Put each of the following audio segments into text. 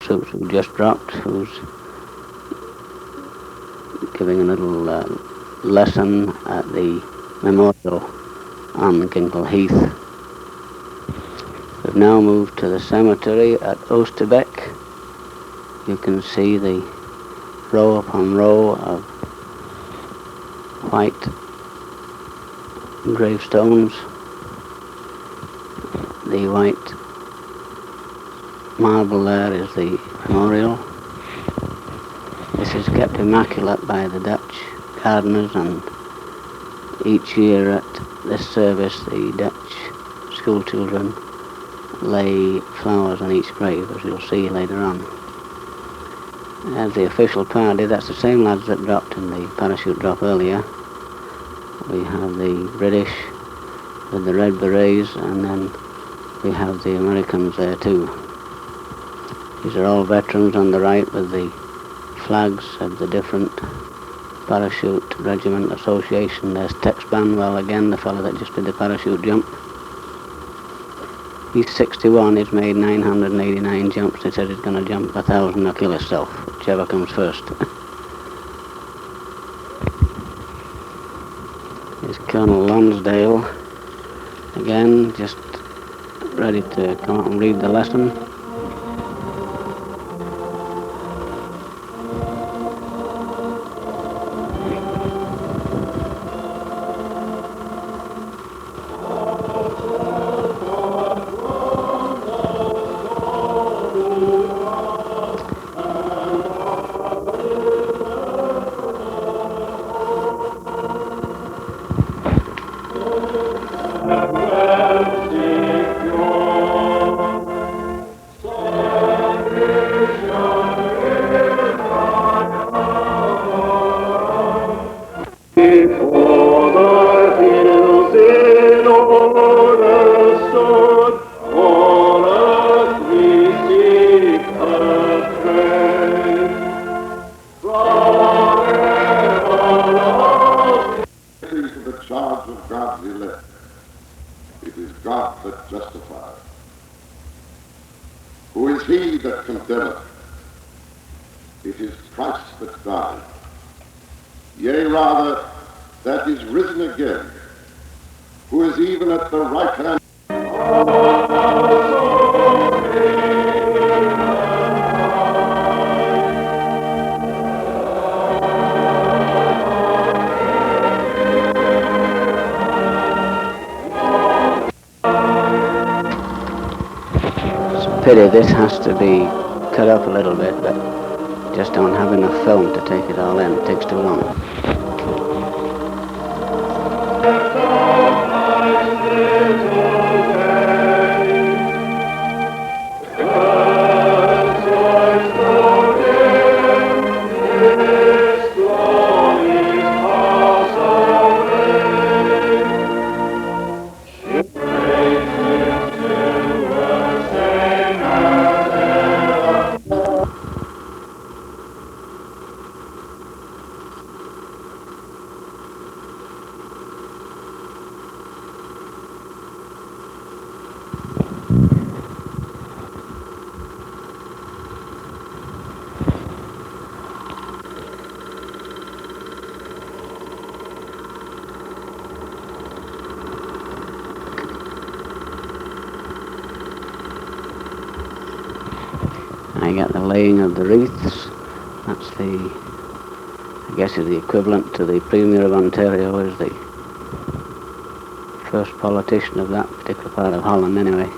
troops who just dropped, who's giving a little lesson at the memorial on Kinkle Heath. We've now moved to the cemetery at Oosterbeek. You can see the row upon row of white gravestones. The white marble there is the memorial. This is kept immaculate by the Dutch gardeners, and each year at this service the Dutch school children lay flowers on each grave, as you'll see later on. As the official party, that's the same lads that dropped in the parachute drop earlier. We have the British with the red berets, and then we have the Americans there too. These are all veterans on the right with the flags of the different parachute regiment association. There's Tex Banwell again, the fellow that just did the parachute jump. He's 61, he's made 989 jumps. He said he's going to jump 1,000 or kill himself, whichever comes first. Here's Colonel Lonsdale again, just ready to come out and read the lesson. Pity this has to be cut up a little bit, but just don't have enough film to take it all in. It takes too long. I got the laying of the wreaths. That's the, I guess, is the equivalent to the Premier of Ontario, is the first politician of that particular part of Holland anyway.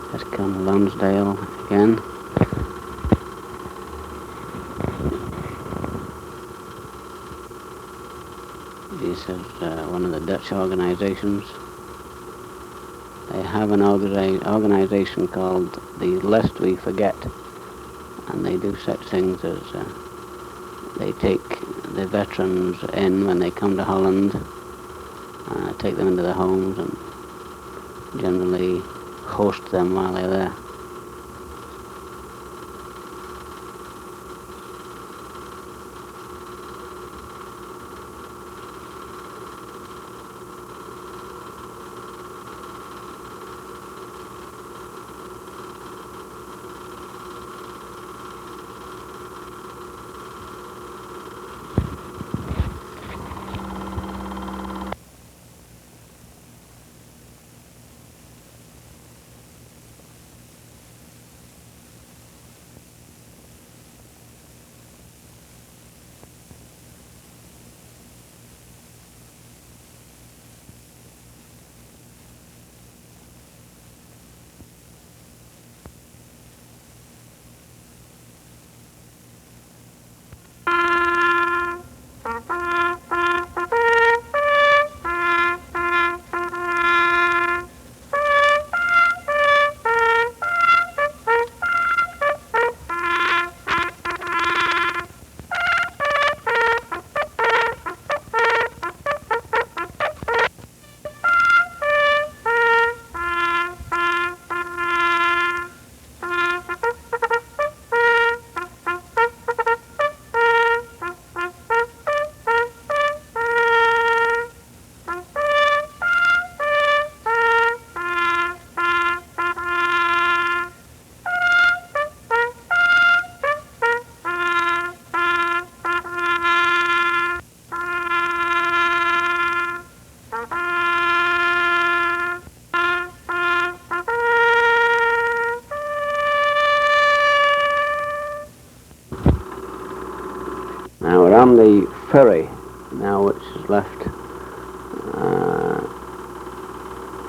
There's Colonel Lonsdale again. This is one of the Dutch organizations. They have an organization called the Lest We Forget, and they do such things as they take the veterans in when they come to Holland, take them into their homes and generally host them while they're there.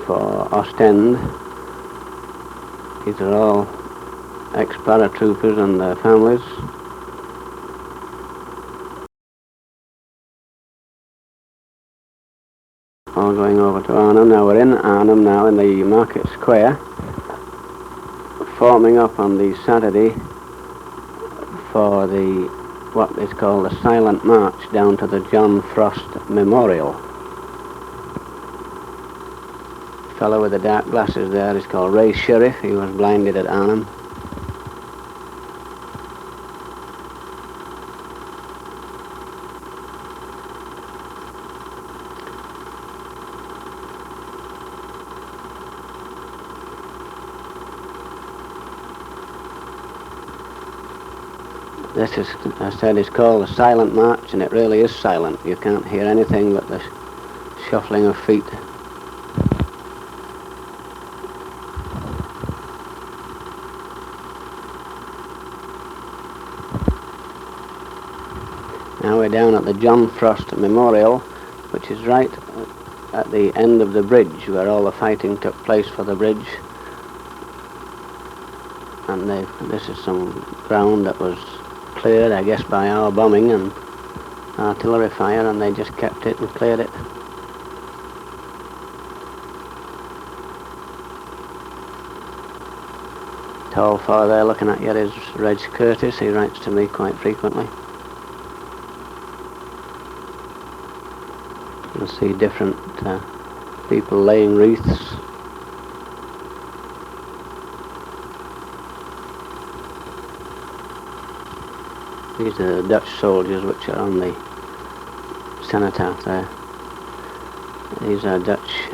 for Ostend. These are all ex-paratroopers and their families. All going over to Arnhem. Now we're in Arnhem now, in the Market Square, forming up on the Saturday for the what is called the Silent March down to the John Frost Memorial. The fellow with the dark glasses there is called Ray Sheriff. He was blinded at Arnhem. This is, I said, is called the Silent March, and it really is silent. You can't hear anything but the shuffling of feet. Now we're down at the John Frost Memorial, which is right at the end of the bridge where all the fighting took place for the bridge. And this is some ground that was cleared, I guess, by our bombing and artillery fire, and they just kept it and cleared it. Tall fellow there looking at you is Reg Curtis. He writes to me quite frequently. You'll see different people laying wreaths. These are the Dutch soldiers which are on the cenotaph there. These are Dutch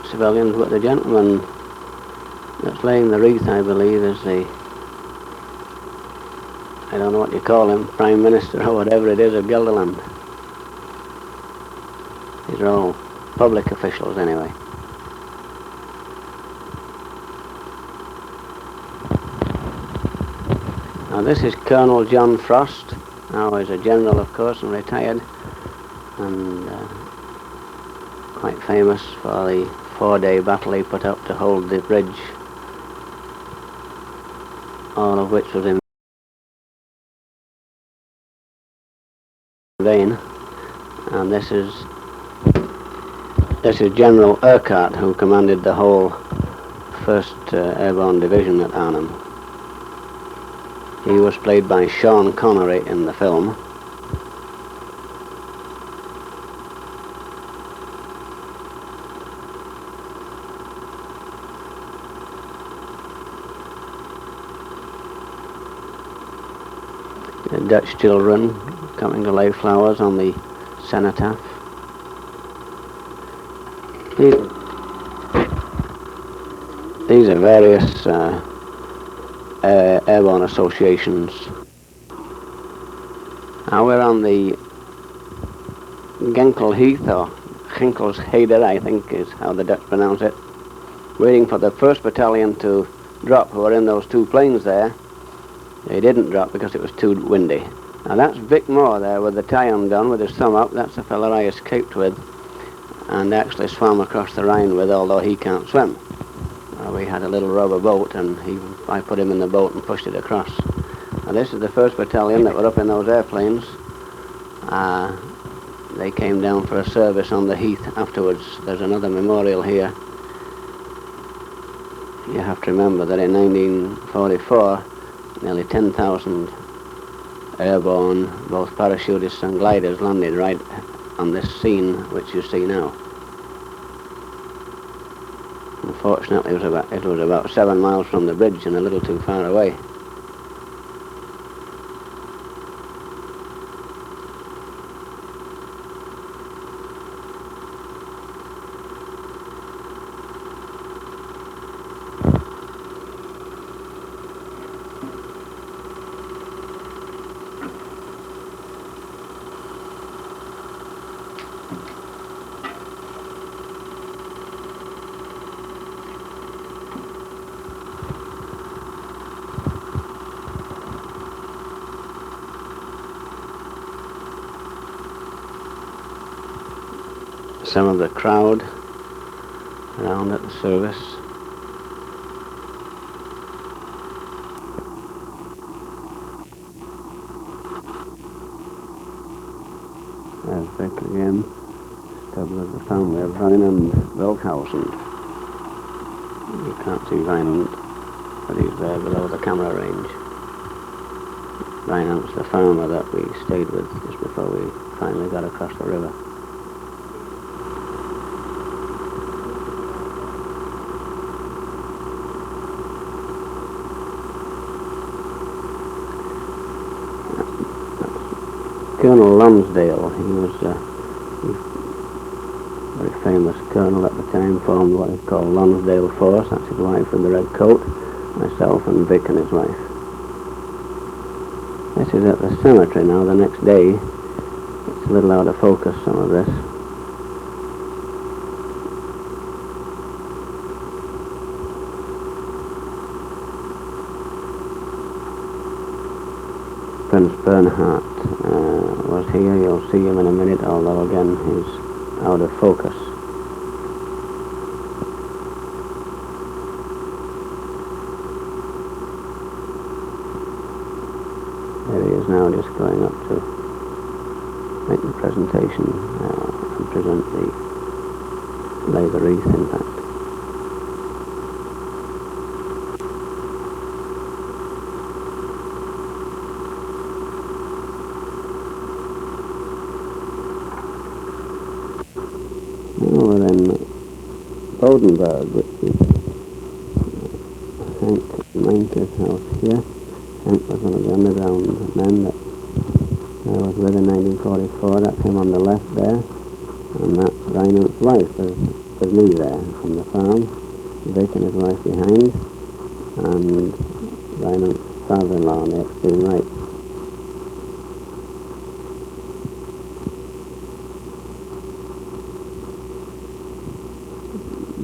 civilians, but the gentleman that's laying the wreath, I believe, is the, I don't know what you call him, Prime Minister or whatever it is of Gelderland. These are all public officials anyway. Now this is Colonel John Frost. Now he's a general, of course, and retired, and quite famous for the 4-day battle he put up to hold the bridge, all of which was in vain. And this is General Urquhart, who commanded the whole 1st Airborne Division at Arnhem. He was played by Sean Connery in the film. The Dutch children coming to lay flowers on the cenotaph. These are various airborne associations. Now we're on the Genkel Heath, or Ginkelsheder, I think is how the Dutch pronounce it, waiting for the 1st Battalion to drop, who are in those 2 planes there. They didn't drop because it was too windy. Now that's Vic Moore there with the tie-on gun with his thumb up. That's the fella I escaped with and actually swam across the Rhine with, although he can't swim. We had a little rubber boat, and I put him in the boat and pushed it across. Now this is the 1st Battalion that were up in those airplanes. They came down for a service on the heath afterwards. There's another memorial here. You have to remember that in 1944, nearly 10,000 airborne, both parachutists and gliders, landed right on this scene which you see now. Unfortunately, it was about 7 miles from the bridge and a little too far away. some of the crowd around at the service. There's Vic again, stood with the family of Arnhem Market. You can't see Vineland, but he's there below the camera range. Vineland's the farmer that we stayed with just before we finally got across the river. Colonel Lonsdale, he was a very famous colonel at the time, formed what is called Lonsdale Force. That's his wife with the red coat, myself and Vic and his wife. This is at the cemetery now, the next day. It's a little out of focus, some of this. Prince Bernhardt was here. You'll see him in a minute, although again he's out of focus. There he is now, just going up to make the presentation and present the lay the wreath, in fact. We're in Wapenveld, which is Hank Minker's house here. Hank was one of the underground men that I was with in 1944. That's him on the left there, and that's Reinhardt's wife. There's me there on the farm, Vic and his wife behind, and Reinhardt's father-in-law on the extreme right.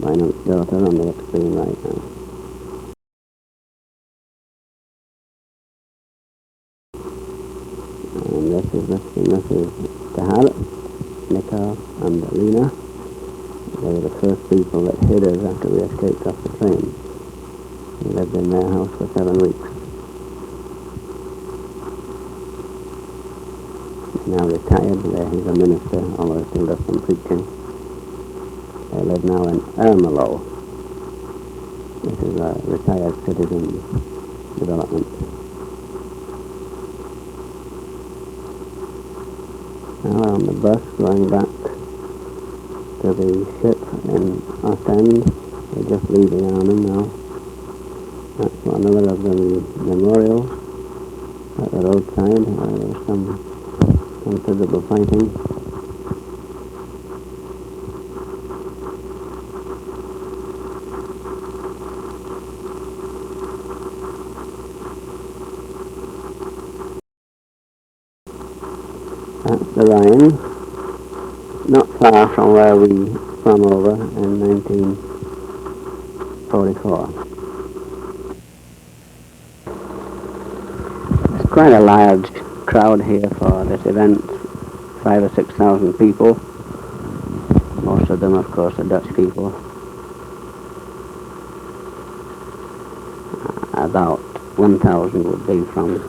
Reinhardt's daughter on the extreme right now. And this is Mr. and Mrs. tHart, Nico and Lena. They were the first people that hid us after we escaped off the train. We lived in their house for 7 weeks. He's now retired. He's a minister, although he still does some preaching. They live now in Ermelo. This is a retired citizen development. Now we're on the bus going back to the ship in Ostend. We're just leaving Arnhem now. That's another of the memorials at the roadside. There was some considerable fighting. That's the Rhine, not far from where we swam over in 1944. There's quite a large crowd here for this event, 5,000 or 6,000 people. Most of them, of course, are Dutch people. About 1,000 would be from